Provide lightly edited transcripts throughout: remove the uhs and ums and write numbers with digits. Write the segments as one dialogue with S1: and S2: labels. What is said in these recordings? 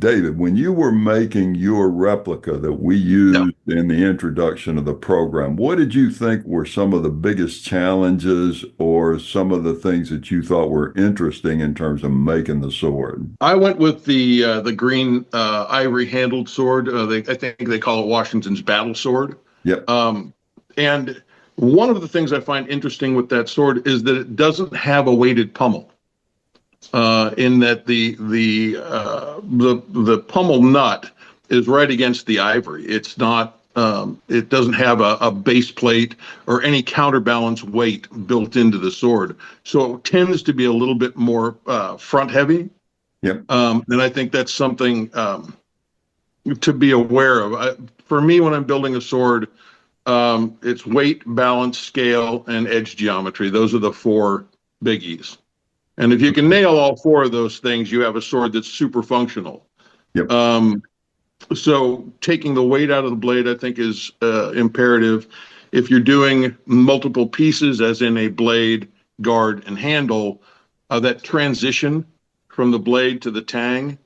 S1: David, when you were making your replica that we
S2: Yeah.
S1: used in the introduction of the program, what did you think were some of the biggest challenges or some of the things that you thought were interesting in terms of making the sword?
S2: I went with the green ivory handled sword. I think they call it Washington's battle sword.
S1: Yep.
S2: Um, and one of the things I find interesting with that sword is that it doesn't have a weighted pommel. In that the pommel nut is right against the ivory. It's not. It doesn't have a base plate or any counterbalance weight built into the sword, so it tends to be a little bit more front heavy.
S1: Yep.
S2: And I think that's something to be aware of. For me, when I'm building a sword, it's weight, balance, scale, and edge geometry. Those are the four biggies. And if you can nail all four of those things, you have a sword that's super functional.
S1: Yep.
S2: So taking the weight out of the blade, I think, is imperative. If you're doing multiple pieces, as in a blade, guard, and handle, that transition from the blade to the tang,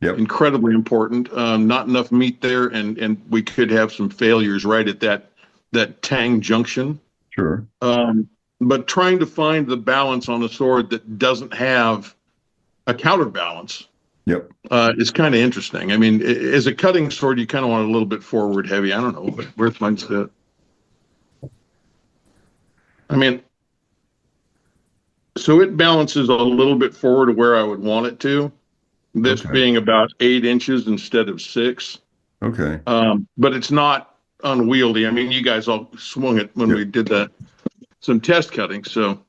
S1: Yep.
S2: incredibly important. Not enough meat there, and we could have some failures right at that tang junction.
S1: Sure.
S2: But trying to find the balance on a sword that doesn't have a counterbalance
S1: Yep.
S2: is kind of interesting. I mean, as a cutting sword, you kind of want a little bit forward heavy. I don't know, but where's mine sit? I mean, so it balances a little bit forward where I would want it to. This
S1: Okay.
S2: being about 8 inches instead of 6.
S1: Okay.
S2: But it's not unwieldy. I mean, you guys all swung it when
S1: Yep.
S2: we did some test cutting. So